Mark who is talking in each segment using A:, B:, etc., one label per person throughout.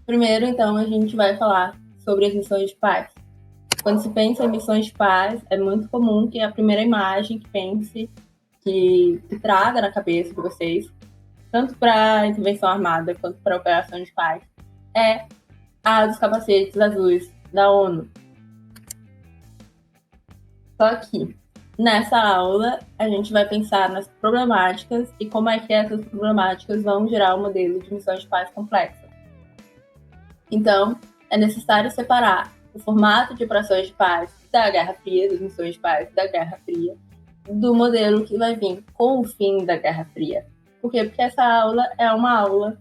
A: Primeiro, então, a gente vai falar sobre as missões de paz. Quando se pensa em missões de paz, é muito comum que a primeira imagem que pense, que traga na cabeça de vocês, tanto para intervenção armada quanto para operação de paz, é a dos capacetes azuis da ONU. Só que nessa aula a gente vai pensar nas problemáticas e como é que essas problemáticas vão gerar um modelo de missão de paz complexa. Então, é necessário separar o formato de operações de paz da Guerra Fria, das missões de paz da Guerra Fria, do modelo que vai vir com o fim da Guerra Fria. Por quê? Porque essa aula é uma aula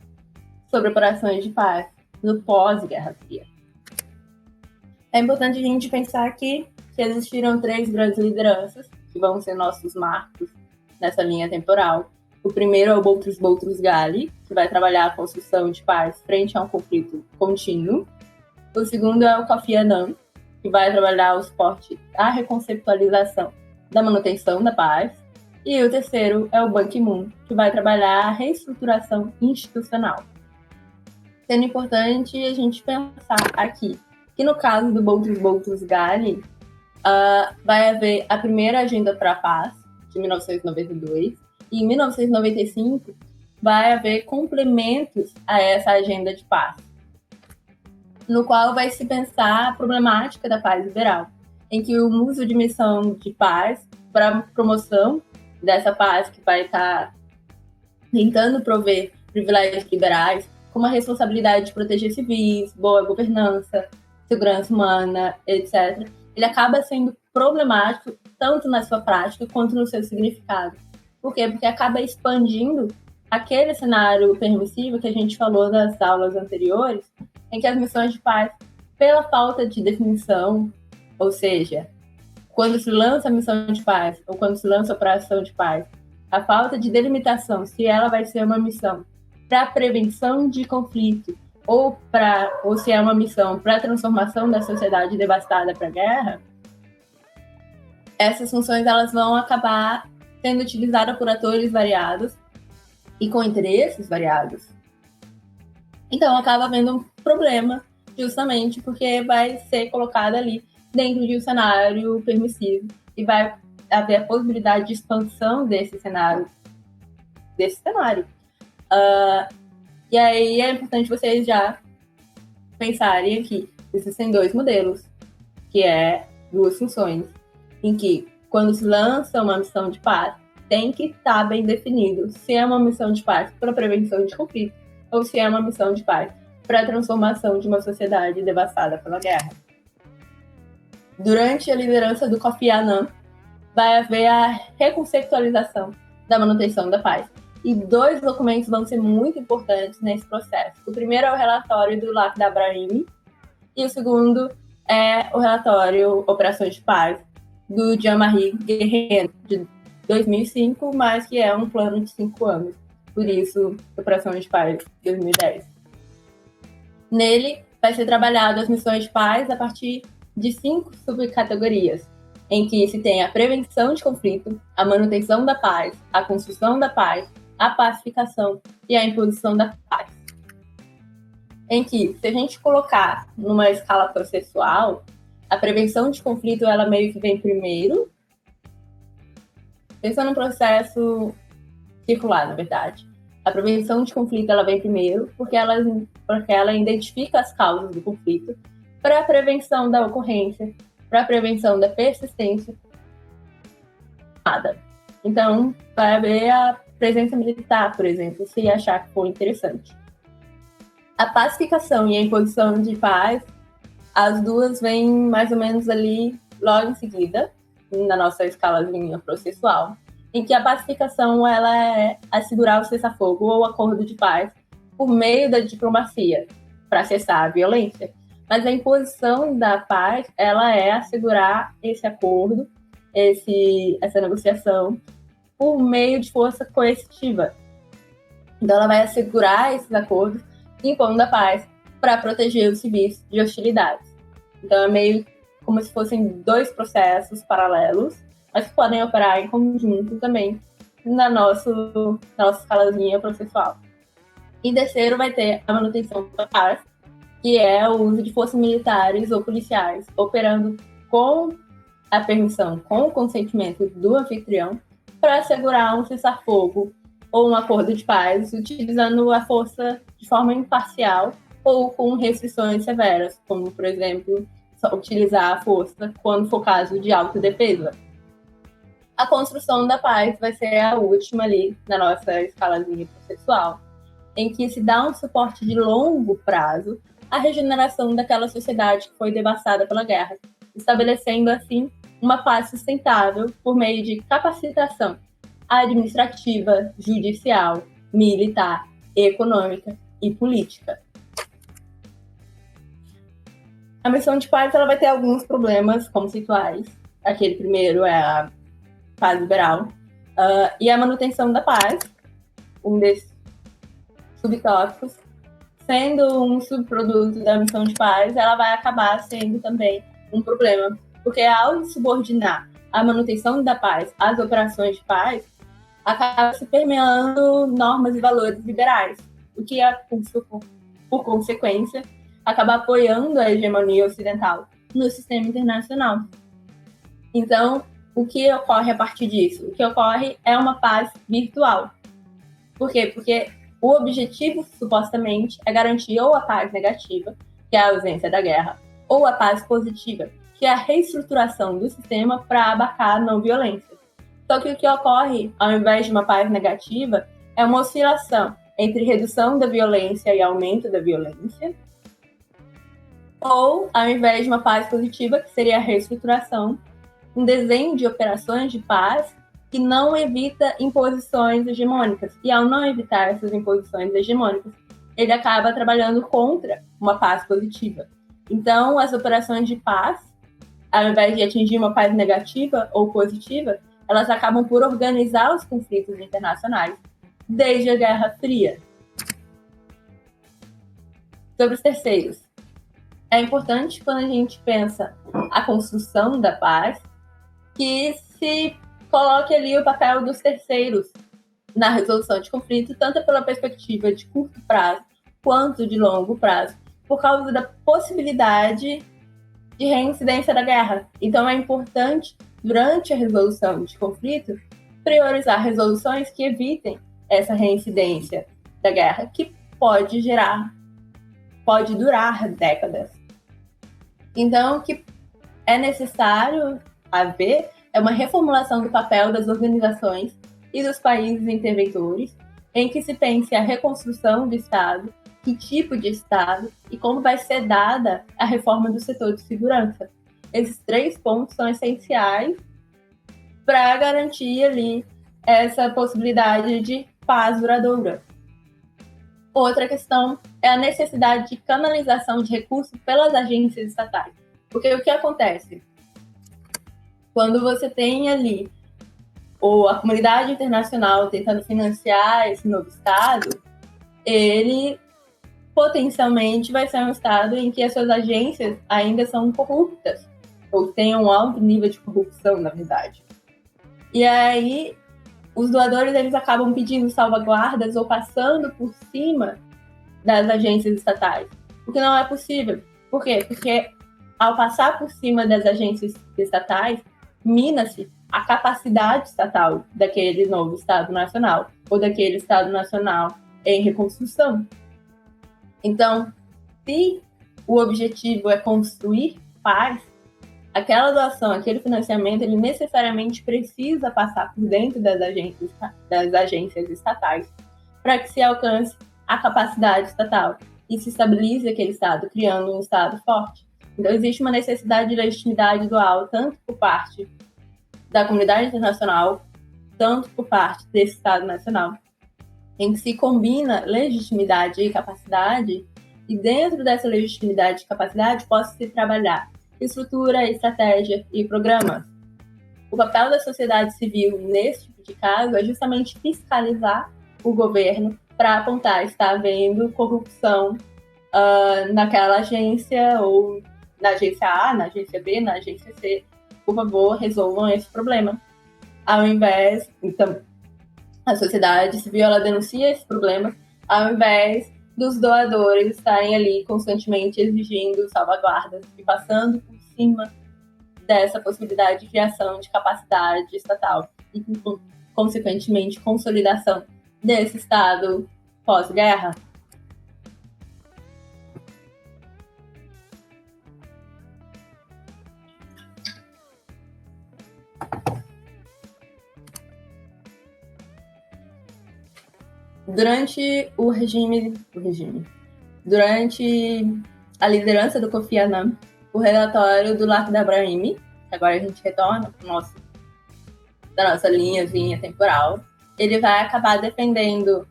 A: sobre operações de paz no pós-Guerra Fria. É importante a gente pensar aqui que existiram 3 grandes lideranças que vão ser nossos marcos nessa linha temporal. O primeiro é o Boutros Ghali, que vai trabalhar a construção de paz frente a um conflito contínuo. O segundo é o Kofi Annan, que vai trabalhar o suporte à reconceptualização da manutenção da paz. E o terceiro é o Ban Ki-moon, que vai trabalhar a reestruturação institucional. Sendo importante a gente pensar aqui que no caso do Boutros Ghali, vai haver a primeira Agenda para a Paz, de 1992, e em 1995 vai haver complementos a essa Agenda de Paz, no qual vai se pensar a problemática da paz liberal, em que o uso de missão de paz para promoção dessa paz que vai estar tentando prover privilégios liberais, como a responsabilidade de proteger civis, boa governança, segurança humana, etc., ele acaba sendo problemático tanto na sua prática quanto no seu significado. Por quê? Porque acaba expandindo aquele cenário permissivo que a gente falou nas aulas anteriores, em que as missões de paz, pela falta de definição, ou seja, quando se lança a missão de paz ou quando se lança a operação de paz, a falta de delimitação se ela vai ser uma missão para prevenção de conflito ou se é uma missão para a transformação da sociedade devastada para a guerra, essas funções elas vão acabar sendo utilizadas por atores variados e com interesses variados. Então, acaba havendo um problema, justamente porque vai ser colocada ali dentro de um cenário permissivo e vai haver a possibilidade de expansão desse cenário. E aí é importante vocês já pensarem aqui. Existem 2 modelos, que é 2 funções, em que quando se lança uma missão de paz, tem que estar bem definido se é uma missão de paz para prevenção de conflito ou se é uma missão de paz para a transformação de uma sociedade devastada pela guerra. Durante a liderança do Kofi Annan, vai haver a reconceptualização da manutenção da paz. E 2 documentos vão ser muito importantes nesse processo. O primeiro é o relatório do Lakhdar Brahimi e o segundo é o relatório Operações de Paz do Jean-Marie Guerrier, de 2005, mas que é um plano de 5 anos. Por isso, Operações de Paz, 2010. Nele, vai ser trabalhado as missões de paz a partir de 5 subcategorias, em que se tem a prevenção de conflito, a manutenção da paz, a construção da paz, a pacificação e a imposição da paz. Em que, se a gente colocar numa escala processual, a prevenção de conflito ela meio que vem primeiro, pensando num processo circular, na verdade. A prevenção de conflito ela vem primeiro porque ela identifica as causas do conflito para a prevenção da ocorrência, para a prevenção da persistência. Então, vai haver a presença militar, por exemplo, se achar que for interessante. A pacificação e a imposição de paz, as 2 vêm mais ou menos ali logo em seguida, na nossa escalazinha processual, em que a pacificação ela é assegurar o cessar-fogo ou acordo de paz por meio da diplomacia, para cessar a violência. Mas a imposição da paz ela é assegurar esse acordo, essa negociação, por meio de força coercitiva. Então, ela vai assegurar esses acordos, impondo a paz para proteger os civis de hostilidades. Então, é meio como se fossem 2 processos paralelos, mas que podem operar em conjunto também na nossa escalazinha processual. E terceiro vai ter a manutenção da paz, que é o uso de forças militares ou policiais, operando com a permissão, com o consentimento do anfitrião, para assegurar um cessar-fogo ou um acordo de paz, utilizando a força de forma imparcial ou com restrições severas, como, por exemplo, utilizar a força quando for caso de autodefesa. A construção da paz vai ser a última ali na nossa escalazinha processual, em que se dá um suporte de longo prazo à regeneração daquela sociedade que foi devastada pela guerra, estabelecendo, assim, uma paz sustentável por meio de capacitação administrativa, judicial, militar, econômica e política. A missão de paz ela vai ter alguns problemas conceituais. Aquele primeiro é a paz liberal e a manutenção da paz, um desses subtópicos, sendo um subproduto da missão de paz, ela vai acabar sendo também um problema, porque ao subordinar a manutenção da paz às operações de paz, acaba se permeando normas e valores liberais, o que, por consequência, acaba apoiando a hegemonia ocidental no sistema internacional. Então, o que ocorre a partir disso? O que ocorre é uma paz virtual. Por quê? Porque o objetivo, supostamente, é garantir ou a paz negativa, que é a ausência da guerra, ou a paz positiva, que é a reestruturação do sistema para abarcar a não violência. Só que o que ocorre, ao invés de uma paz negativa, é uma oscilação entre redução da violência e aumento da violência, ou, ao invés de uma paz positiva, que seria a reestruturação, um desenho de operações de paz que não evita imposições hegemônicas. E ao não evitar essas imposições hegemônicas, ele acaba trabalhando contra uma paz positiva. Então, as operações de paz, ao invés de atingir uma paz negativa ou positiva, elas acabam por organizar os conflitos internacionais desde a Guerra Fria. Sobre os terceiros. É importante, quando a gente pensa a construção da paz, que se coloque ali o papel dos terceiros na resolução de conflito, tanto pela perspectiva de curto prazo quanto de longo prazo, por causa da possibilidade de reincidência da guerra. Então é importante, durante a resolução de conflito, priorizar resoluções que evitem essa reincidência da guerra, que pode durar décadas. Então, o que é necessário haver é uma reformulação do papel das organizações e dos países interventores, em que se pense a reconstrução do Estado, que tipo de Estado e como vai ser dada a reforma do setor de segurança. Esses 3 pontos são essenciais para garantir ali essa possibilidade de paz duradoura. Outra questão é a necessidade de canalização de recursos pelas agências estatais. Porque o que acontece? Quando você tem ali a comunidade internacional tentando financiar esse novo Estado, ele potencialmente vai ser um Estado em que as suas agências ainda são corruptas, ou têm um alto nível de corrupção, na verdade. E aí, os doadores eles acabam pedindo salvaguardas ou passando por cima das agências estatais, o que não é possível. Por quê? Porque ao passar por cima das agências estatais, mina-se a capacidade estatal daquele novo Estado Nacional ou daquele Estado Nacional em reconstrução. Então, se o objetivo é construir paz, aquela doação, aquele financiamento, ele necessariamente precisa passar por dentro das agências estatais para que se alcance a capacidade estatal e se estabilize aquele Estado, criando um Estado forte. Então, existe uma necessidade de legitimidade dual, tanto por parte da comunidade internacional, tanto por parte desse Estado nacional, em que se combina legitimidade e capacidade, e dentro dessa legitimidade e capacidade possa-se trabalhar estrutura, estratégia e programas. O papel da sociedade civil nesse tipo de caso é justamente fiscalizar o governo para apontar se está havendo corrupção naquela agência, ou na agência A, na agência B, na agência C. Por favor, resolvam esse problema. Ao invés, então, a sociedade civil ela denuncia esse problema, ao invés dos doadores estarem ali constantemente exigindo salvaguardas e passando por cima dessa possibilidade de criação de capacidade estatal e, consequentemente, consolidação desse Estado pós-guerra. Durante durante a liderança do Kofi Annan, o relatório do Lakhdar Brahimi, que agora a gente retorna da nossa linhazinha temporal, ele vai acabar defendendo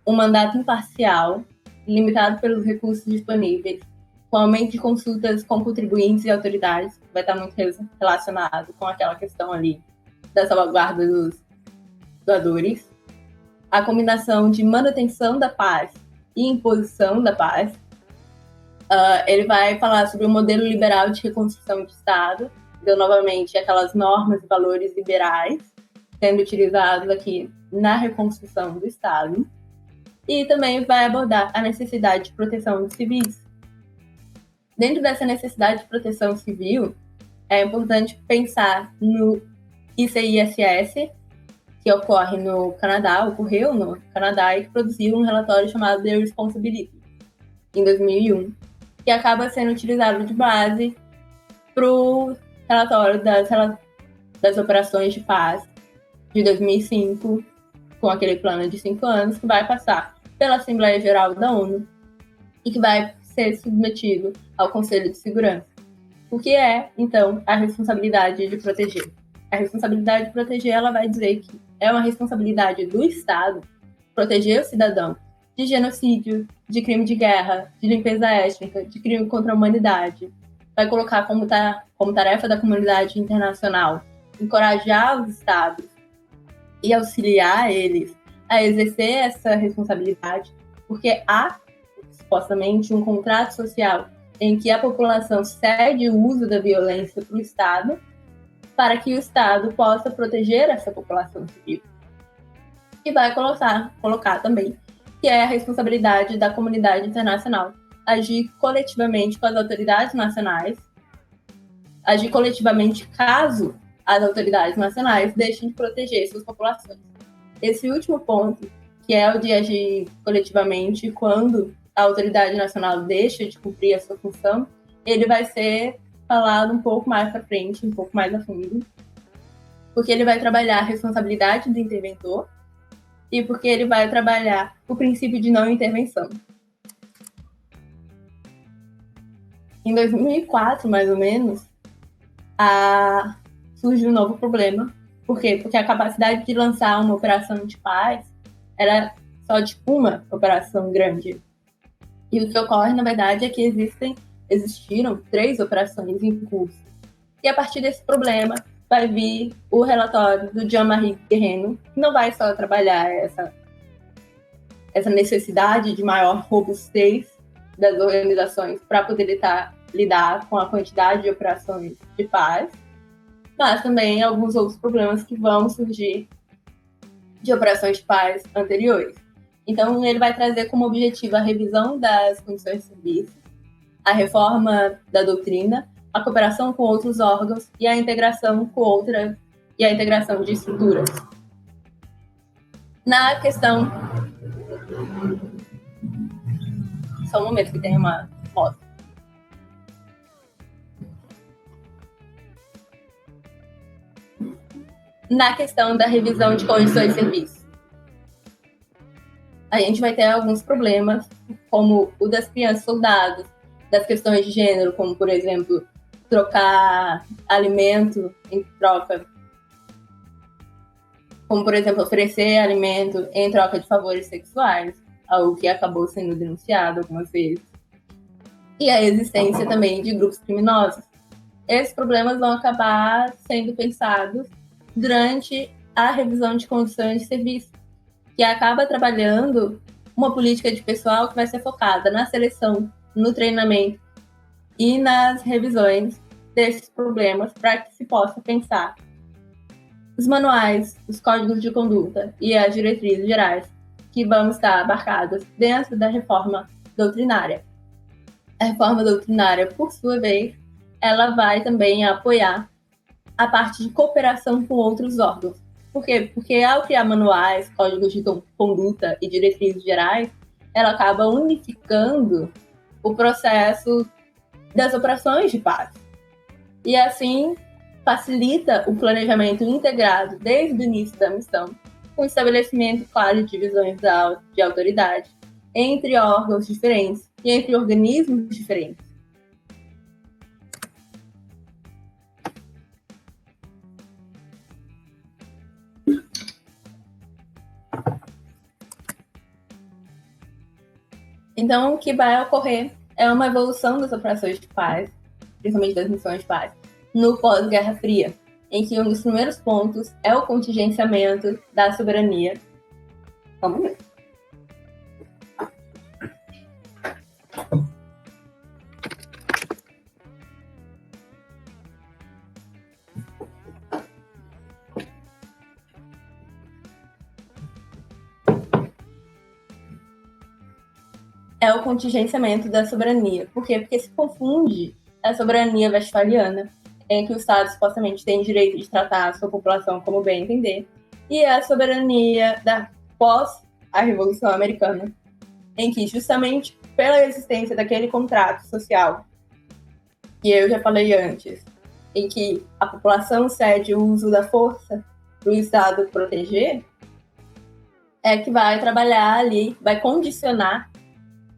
A: um mandato imparcial, limitado pelos recursos disponíveis, com aumento de consultas com contribuintes e autoridades, que vai estar muito relacionado com aquela questão ali da salvaguarda dos doadores, a combinação de manutenção da paz e imposição da paz. Ele vai falar sobre o modelo liberal de reconstrução de Estado, então, novamente, aquelas normas e valores liberais sendo utilizados aqui na reconstrução do Estado. E também vai abordar a necessidade de proteção de civis. Dentro dessa necessidade de proteção civil, é importante pensar no ICISS, que ocorreu no Canadá, e que produziu um relatório chamado The Responsibility, em 2001, que acaba sendo utilizado de base para o relatório das operações de paz de 2005, com aquele plano de 5 anos, que vai passar pela Assembleia Geral da ONU e que vai ser submetido ao Conselho de Segurança. O que é, então, a responsabilidade de proteger? A responsabilidade de proteger, ela vai dizer que é uma responsabilidade do Estado proteger o cidadão de genocídio, de crime de guerra, de limpeza étnica, de crime contra a humanidade. Vai colocar como tarefa da comunidade internacional encorajar os Estados e auxiliar eles a exercer essa responsabilidade, porque há, supostamente, um contrato social em que a população cede o uso da violência para o Estado, para que o Estado possa proteger essa população civil. E vai colocar também que é a responsabilidade da comunidade internacional agir coletivamente com as autoridades nacionais, agir coletivamente caso as autoridades nacionais deixem de proteger suas populações. Esse último ponto, que é o de agir coletivamente quando a autoridade nacional deixa de cumprir a sua função, ele vai ser falado um pouco mais para frente, um pouco mais a fundo, porque ele vai trabalhar a responsabilidade do interventor e porque ele vai trabalhar o princípio de não intervenção. Em 2004, mais ou menos, surge um novo problema. Por quê? Porque a capacidade de lançar uma operação de paz era só de uma operação grande. E o que ocorre, na verdade, é que existiram 3 operações em curso. E a partir desse problema, vai vir o relatório do Jean-Marie Guerreno, que não vai só trabalhar essa necessidade de maior robustez das organizações para poder lidar com a quantidade de operações de paz, mas também alguns outros problemas que vão surgir de operações de paz anteriores. Então, ele vai trazer como objetivo a revisão das condições de serviço, a reforma da doutrina, a cooperação com outros órgãos e a integração de estruturas. Na questão... Só um momento que tem uma moto. Na questão da revisão de condições de serviço, a gente vai ter alguns problemas, como o das crianças soldados, das questões de gênero, como, por exemplo, trocar alimento em troca, como, por exemplo, oferecer alimento em troca de favores sexuais, algo que acabou sendo denunciado algumas vezes. E a existência também de grupos criminosos. Esses problemas vão acabar sendo pensados durante a revisão de condições de serviço, que acaba trabalhando uma política de pessoal que vai ser focada na seleção, no treinamento e nas revisões desses problemas para que se possa pensar os manuais, os códigos de conduta e as diretrizes gerais que vão estar abarcadas dentro da reforma doutrinária. A reforma doutrinária, por sua vez, ela vai também apoiar a parte de cooperação com outros órgãos. Por quê? Porque ao criar manuais, códigos de conduta e diretrizes gerais, ela acaba unificando o processo das operações de paz. E assim facilita o planejamento integrado desde o início da missão, com estabelecimento claro de divisões de autoridade entre órgãos diferentes e entre organismos diferentes. Então, o que vai ocorrer é uma evolução das operações de paz, principalmente das missões de paz, no pós-Guerra Fria, em que um dos primeiros pontos é o contingenciamento da soberania. Vamos ver. É o contingenciamento da soberania. Por quê? Porque se confunde a soberania westfaliana, em que o Estado supostamente tem direito de tratar a sua população como bem entender, e a soberania da pós a Revolução Americana, em que justamente pela existência daquele contrato social que eu já falei antes, em que a população cede o uso da força para o Estado proteger, é que vai trabalhar ali, vai condicionar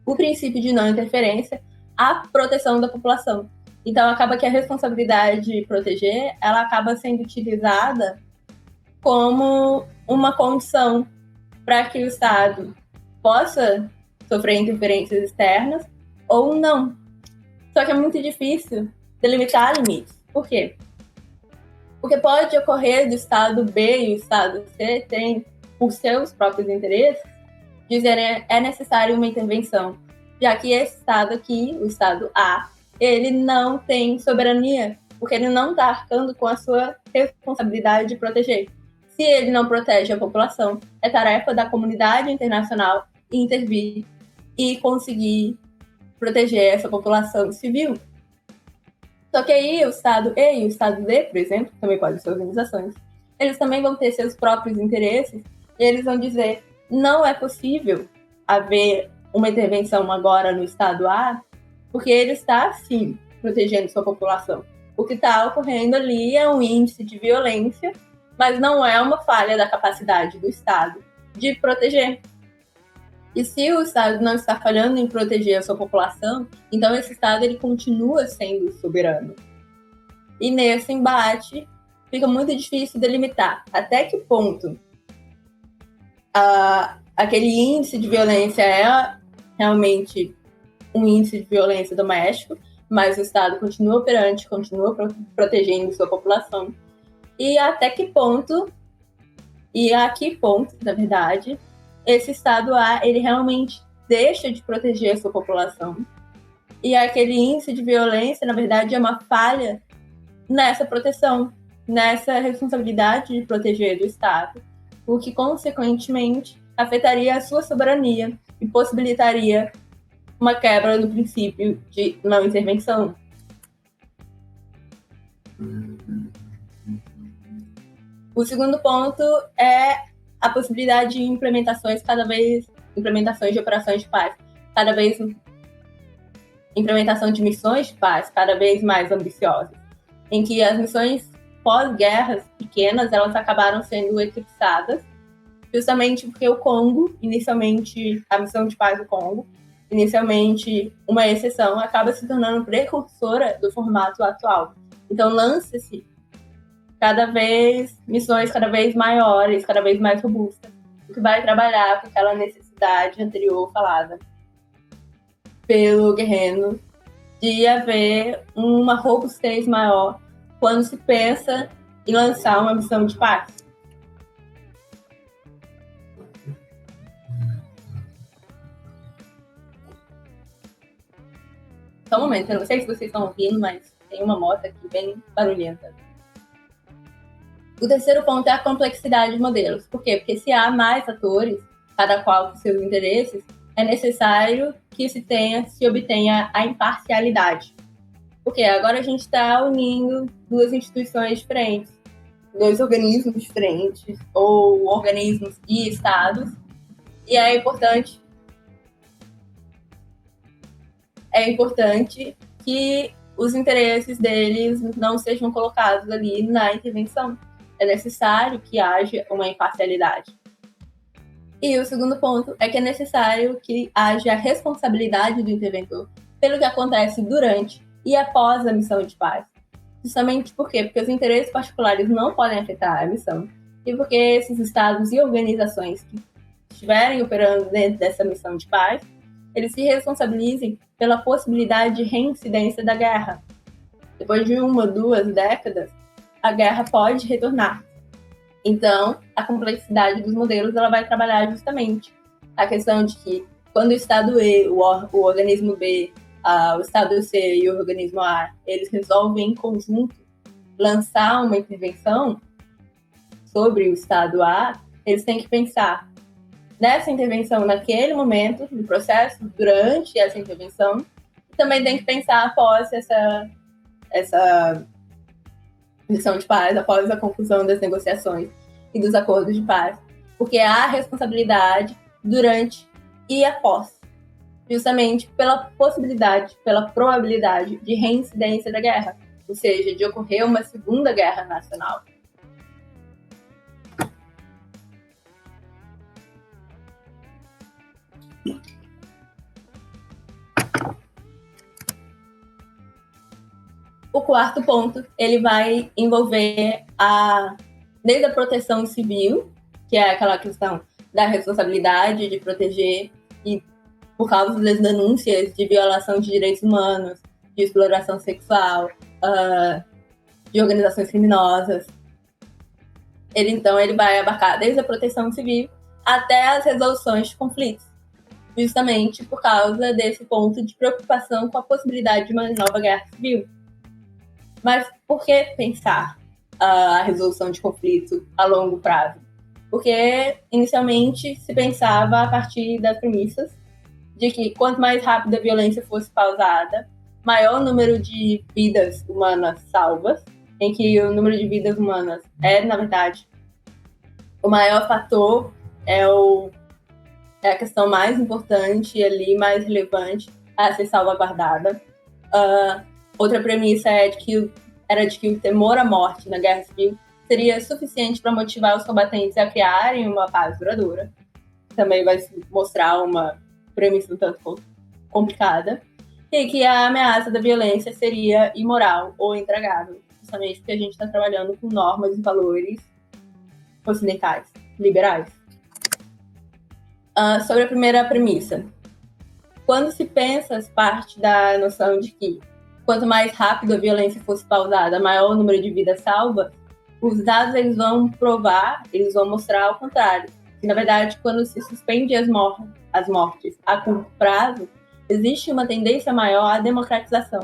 A: o princípio de não interferência à proteção da população. Então, acaba que a responsabilidade de proteger, ela acaba sendo utilizada como uma condição para que o Estado possa sofrer interferências externas ou não. Só que é muito difícil delimitar limites. Por quê? Porque pode ocorrer do Estado B e o Estado C terem, por seus próprios interesses, dizerem é necessário uma intervenção, já que esse Estado aqui, o Estado A, ele não tem soberania, porque ele não está arcando com a sua responsabilidade de proteger. Se ele não protege a população, é tarefa da comunidade internacional intervir e conseguir proteger essa população civil. Só que aí o Estado E e o Estado D, por exemplo, também podem ser organizações, eles também vão ter seus próprios interesses e eles vão dizer não é possível haver uma intervenção agora no Estado A, porque ele está, sim, protegendo sua população. O que está ocorrendo ali é um índice de violência, mas não é uma falha da capacidade do Estado de proteger. E se o Estado não está falhando em proteger a sua população, então esse Estado ele continua sendo soberano. E nesse embate fica muito difícil delimitar até que ponto aquele índice de violência é realmente um índice de violência doméstico, mas o Estado continua operante, continua protegendo sua população. E até que ponto, e a que ponto, na verdade, esse Estado A, ele realmente deixa de proteger a sua população. E aquele índice de violência, na verdade, é uma falha nessa proteção, nessa responsabilidade de proteger do Estado, o que, consequentemente, afetaria a sua soberania e possibilitaria uma quebra do princípio de não intervenção. O segundo ponto é a possibilidade de implementações de operações de paz, implementação de missões de paz cada vez mais ambiciosas, em que as missões pós-guerras pequenas, elas acabaram sendo eclipsadas, justamente porque o Congo, inicialmente, a missão de paz do Congo, inicialmente uma exceção, acaba se tornando precursora do formato atual. Então, lança-se missões cada vez maiores, cada vez mais robustas, o que vai trabalhar com aquela necessidade anterior falada pelo Guerrero de haver uma robustez maior quando se pensa em lançar uma missão de paz. Só um momento, eu não sei se vocês estão ouvindo, mas tem uma moto aqui bem barulhenta. O terceiro ponto é a complexidade de modelos. Por quê? Porque se há mais atores, cada qual com seus interesses, é necessário que se obtenha a imparcialidade. Porque agora a gente está unindo duas instituições diferentes, dois organismos diferentes, ou organismos e estados, e é importante que os interesses deles não sejam colocados ali na intervenção. É necessário que haja uma imparcialidade. E o segundo ponto é que é necessário que haja a responsabilidade do interventor pelo que acontece durante e após a missão de paz. Justamente por quê? Porque os interesses particulares não podem afetar a missão e porque esses estados e organizações que estiverem operando dentro dessa missão de paz, eles se responsabilizem pela possibilidade de reincidência da guerra. Depois de 1 ou 2 décadas, a guerra pode retornar. Então, a complexidade dos modelos ela vai trabalhar justamente a questão de que quando o Estado E, o organismo B, o Estado C e o organismo A, eles resolvem em conjunto lançar uma intervenção sobre o Estado A, eles têm que pensar nessa intervenção naquele momento, no processo, durante essa intervenção, e também tem que pensar após essa missão de paz, após a conclusão das negociações e dos acordos de paz, porque há responsabilidade durante e após, justamente pela possibilidade, pela probabilidade de reincidência da guerra, ou seja, de ocorrer uma segunda guerra nacional. O quarto ponto, ele vai envolver desde a proteção civil, que é aquela questão da responsabilidade de proteger e por causa das denúncias de violação de direitos humanos, de exploração sexual, de organizações criminosas. Ele vai abarcar desde a proteção civil até as resoluções de conflitos, justamente por causa desse ponto de preocupação com a possibilidade de uma nova guerra civil. Mas por que pensar a resolução de conflito a longo prazo? Porque, inicialmente, se pensava a partir das premissas de que quanto mais rápido a violência fosse pausada, maior o número de vidas humanas salvas, em que o número de vidas humanas é, na verdade, o maior fator, é a questão mais importante ali, mais relevante a ser salvaguardada. Outra premissa era de que o temor à morte na guerra civil seria suficiente para motivar os combatentes a criarem uma paz duradoura. Também vai mostrar uma premissa um tanto complicada. E que a ameaça da violência seria imoral ou intragável, justamente porque a gente está trabalhando com normas e valores ocidentais, liberais. Sobre a primeira premissa. Quando se pensa, parte da noção de que quanto mais rápido a violência fosse pausada, maior o número de vidas salvas, os dados eles vão mostrar ao contrário. Que, na verdade, quando se suspende as mortes a curto prazo, existe uma tendência maior à democratização.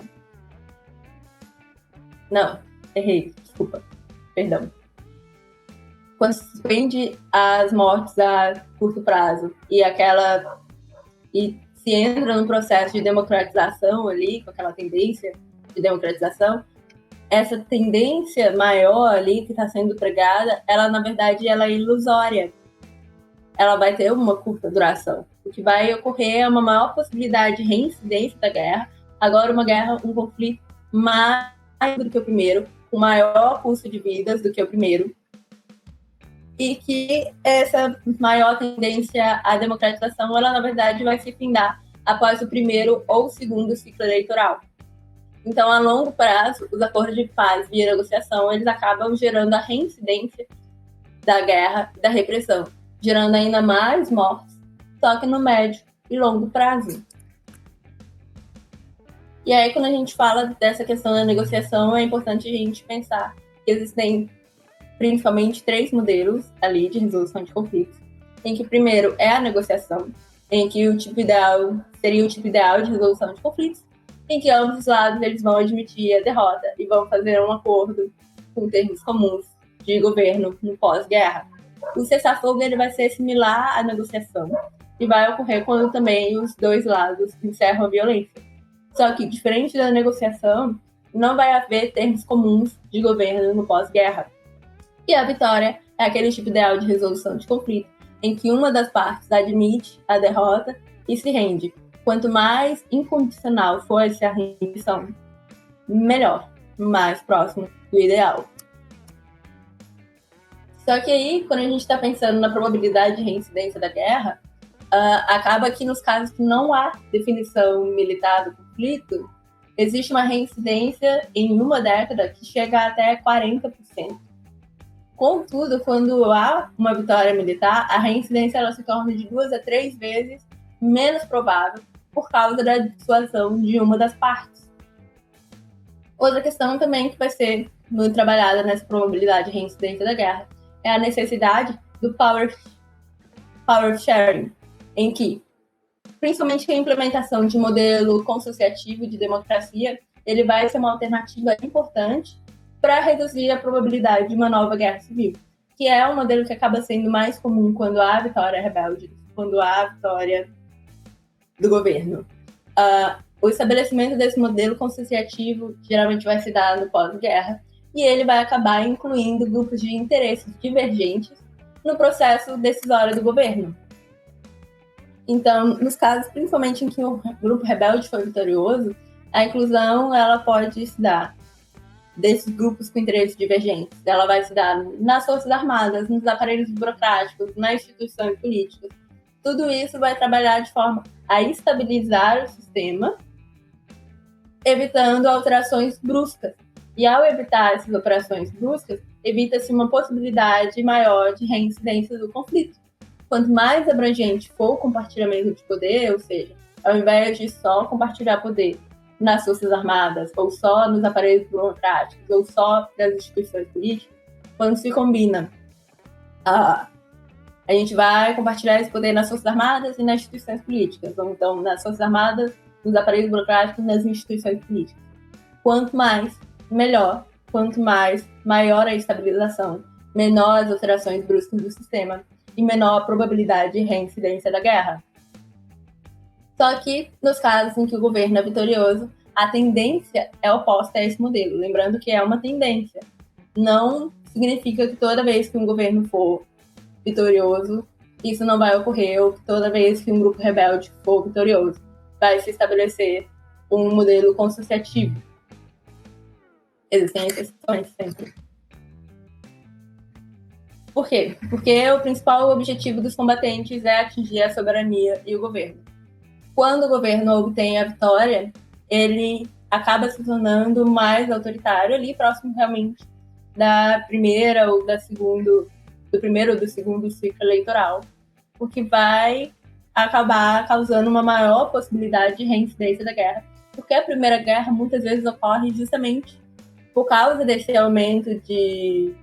A: Não, errei, desculpa, perdão. Quando se suspende as mortes a curto prazo e se entra num processo de democratização ali, com aquela tendência de democratização, essa tendência maior ali que está sendo pregada, ela, na verdade, ela é ilusória. Ela vai ter uma curta duração. O que vai ocorrer é uma maior possibilidade de reincidência da guerra. Agora, um conflito mais do que o primeiro, com maior custo de vidas do que o primeiro. E que essa maior tendência à democratização, ela, na verdade, vai se findar após o primeiro ou segundo ciclo eleitoral. Então, a longo prazo, os acordos de paz via negociação, eles acabam gerando a reincidência da guerra e da repressão, gerando ainda mais mortes, só que no médio e longo prazo. E aí, quando a gente fala dessa questão da negociação, é importante a gente pensar que existem principalmente 3 modelos ali de resolução de conflitos, em que o primeiro é a negociação, em que o tipo ideal seria o tipo ideal de resolução de conflitos, em que ambos os lados eles vão admitir a derrota e vão fazer um acordo com termos comuns de governo no pós-guerra. o cessar-fogo ele vai ser similar à negociação e vai ocorrer quando também os dois lados encerram a violência. Só que, diferente da negociação, não vai haver termos comuns de governo no pós-guerra. E a vitória é aquele tipo ideal de resolução de conflito em que uma das partes admite a derrota e se rende. Quanto mais incondicional for essa rendição, melhor, mais próximo do ideal. Só que aí, quando a gente está pensando na probabilidade de reincidência da guerra, acaba que nos casos que não há definição militar do conflito, existe uma reincidência em uma década que chega até 40%. Contudo, quando há uma vitória militar, a reincidência ela se torna de 2 a 3 vezes menos provável por causa da dissuasão de uma das partes. Outra questão também que vai ser muito trabalhada nessa probabilidade de reincidência da guerra é a necessidade do power sharing, em que, principalmente com a implementação de modelo consociativo de democracia, ele vai ser uma alternativa importante para reduzir a probabilidade de uma nova guerra civil, que é um modelo que acaba sendo mais comum quando há vitória rebelde, quando há vitória do governo. O estabelecimento desse modelo consociativo geralmente vai se dar no pós-guerra, e ele vai acabar incluindo grupos de interesses divergentes no processo decisório do governo. Então, nos casos, principalmente em que o grupo rebelde foi vitorioso, a inclusão ela pode se dar desses grupos com interesses divergentes. Ela vai se dar nas forças armadas, nos aparelhos burocráticos, nas instituições políticas. Tudo isso vai trabalhar de forma a estabilizar o sistema, evitando alterações bruscas. E ao evitar essas operações bruscas, evita-se uma possibilidade maior de reincidência do conflito. Quanto mais abrangente for o compartilhamento de poder, ou seja, ao invés de só compartilhar poder nas forças armadas, ou só nos aparelhos burocráticos, ou só nas instituições políticas, quando se combina, a gente vai compartilhar esse poder nas forças armadas e nas instituições políticas, ou então nas forças armadas, nos aparelhos burocráticos e nas instituições políticas. Quanto mais, melhor. Quanto mais, maior a estabilização, menor as alterações bruscas do sistema e menor a probabilidade de reincidência da guerra. Só que, nos casos em que o governo é vitorioso, a tendência é oposta a esse modelo. Lembrando que é uma tendência. Não significa que toda vez que um governo for vitorioso, isso não vai ocorrer, ou que toda vez que um grupo rebelde for vitorioso, vai se estabelecer um modelo consociativo. Existem exceções sempre. Por quê? Porque o principal objetivo dos combatentes é atingir a soberania e o governo. Quando o governo obtém a vitória, ele acaba se tornando mais autoritário ali, próximo realmente da primeira ou do primeiro ou do segundo ciclo eleitoral, o que vai acabar causando uma maior possibilidade de reincidência da guerra, porque a Primeira Guerra muitas vezes ocorre justamente por causa desse aumento de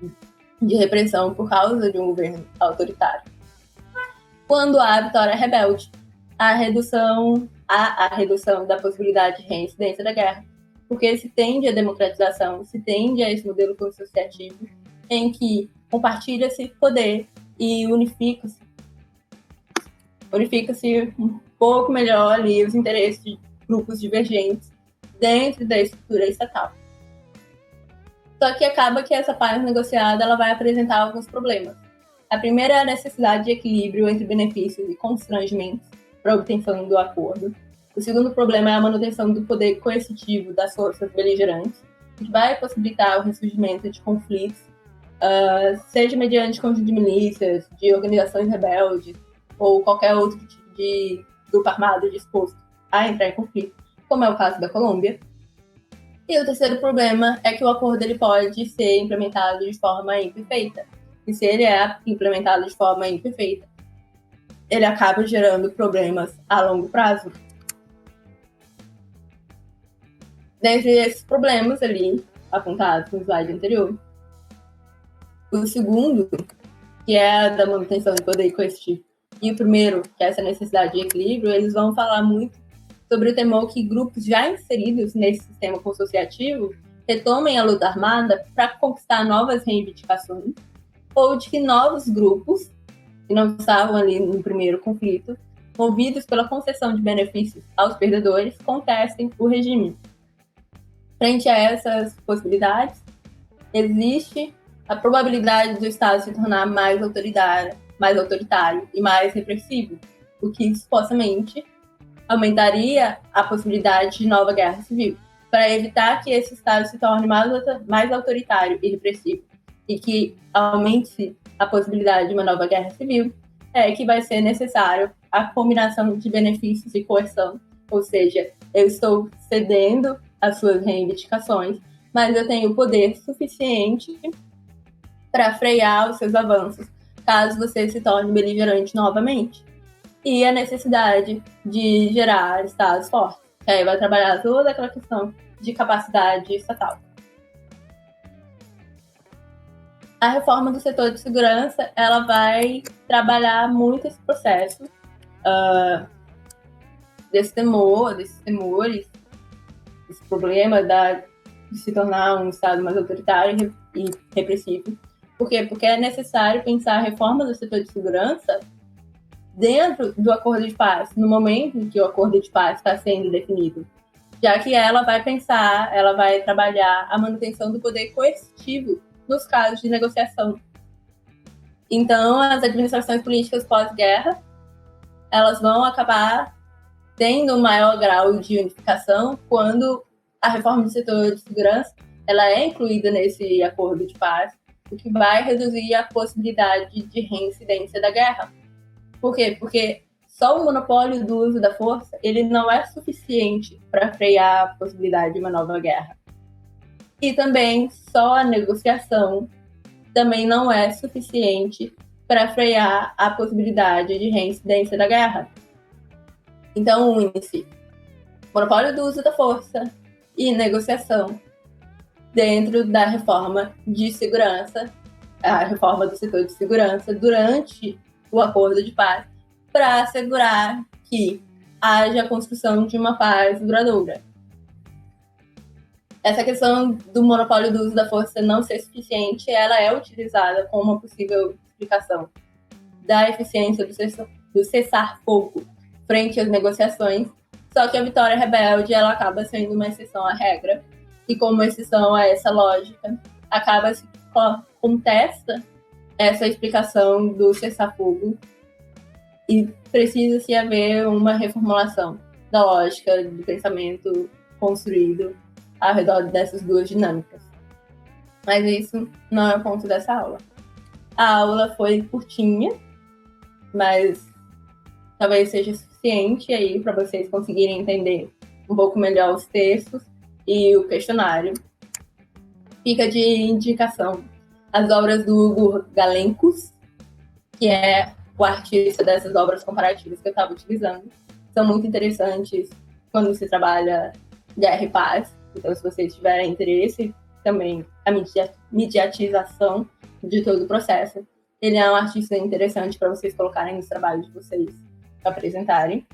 A: repressão, por causa de um governo autoritário. Quando há vitória rebelde, a redução da possibilidade de reincidência da guerra, porque se tende à democratização, se tende a esse modelo consociativo em que compartilha-se poder e unifica-se um pouco melhor ali os interesses de grupos divergentes dentro da estrutura estatal. Só que acaba que essa paz negociada ela vai apresentar alguns problemas. A primeira é a necessidade de equilíbrio entre benefícios e constrangimentos para a obtenção do acordo. O segundo problema é a manutenção do poder coercitivo das forças beligerantes, que vai possibilitar o ressurgimento de conflitos, seja mediante conjunto de milícias, de organizações rebeldes, ou qualquer outro tipo de grupo armado disposto a entrar em conflito, como é o caso da Colômbia. E o terceiro problema é que o acordo ele pode ser implementado de forma imperfeita. E se ele é implementado de forma imperfeita, ele acaba gerando problemas a longo prazo. Dentre esses problemas ali, apontados no slide anterior, o segundo, que é a da manutenção do poder coercitivo, e o primeiro, que é essa necessidade de equilíbrio, eles vão falar muito sobre o temor que grupos já inseridos nesse sistema consociativo retomem a luta armada para conquistar novas reivindicações ou de que novos grupos, que não estavam ali no primeiro conflito, movidos pela concessão de benefícios aos perdedores, contestem o regime. Frente a essas possibilidades, existe a probabilidade do Estado se tornar mais autoritário e mais repressivo, o que supostamente aumentaria a possibilidade de nova guerra civil. Para evitar que esse Estado se torne mais autoritário e repressivo e que aumente a possibilidade de uma nova guerra civil, é que vai ser necessário a combinação de benefícios e coerção, ou seja, eu estou cedendo as suas reivindicações, mas eu tenho poder suficiente para frear os seus avanços, caso você se torne beligerante novamente. E a necessidade de gerar estados fortes, que aí vai trabalhar toda aquela questão de capacidade estatal. A reforma do setor de segurança, ela vai trabalhar muito esse processo desses temores, esse problema de se tornar um Estado mais autoritário e repressivo. Por quê? Porque é necessário pensar a reforma do setor de segurança dentro do acordo de paz, no momento em que o acordo de paz está sendo definido, já que ela vai trabalhar a manutenção do poder coercitivo nos casos de negociação. Então, as administrações políticas pós-guerra, elas vão acabar tendo um maior grau de unificação quando a reforma do setor de segurança ela é incluída nesse acordo de paz, o que vai reduzir a possibilidade de reincidência da guerra. Por quê? Porque só o monopólio do uso da força ele não é suficiente para frear a possibilidade de uma nova guerra. E também só a negociação também não é suficiente para frear a possibilidade de reincidência da guerra. Então, une-se monopólio do uso da força e negociação dentro da reforma de segurança, a reforma do setor de segurança durante o acordo de paz, para assegurar que haja a construção de uma paz duradoura. Essa questão do monopólio do uso da força não ser suficiente, ela é utilizada como uma possível explicação da eficiência do cessar-fogo frente às negociações, só que a vitória rebelde ela acaba sendo uma exceção à regra, e como exceção a essa lógica, acaba se contesta essa explicação do cessar-fogo e precisa-se haver uma reformulação da lógica do pensamento construído ao redor dessas duas dinâmicas. Mas isso não é o ponto dessa aula. A aula foi curtinha, mas talvez seja suficiente aí para vocês conseguirem entender um pouco melhor os textos e o questionário. Fica de indicação as obras do Hugo Galencos, que é o artista dessas obras comparativas que eu estava utilizando. São muito interessantes quando se trabalha guerra e paz. Então, se vocês tiverem interesse, também a mediatização de todo o processo. Ele é um artista interessante para vocês colocarem nos trabalhos de vocês apresentarem.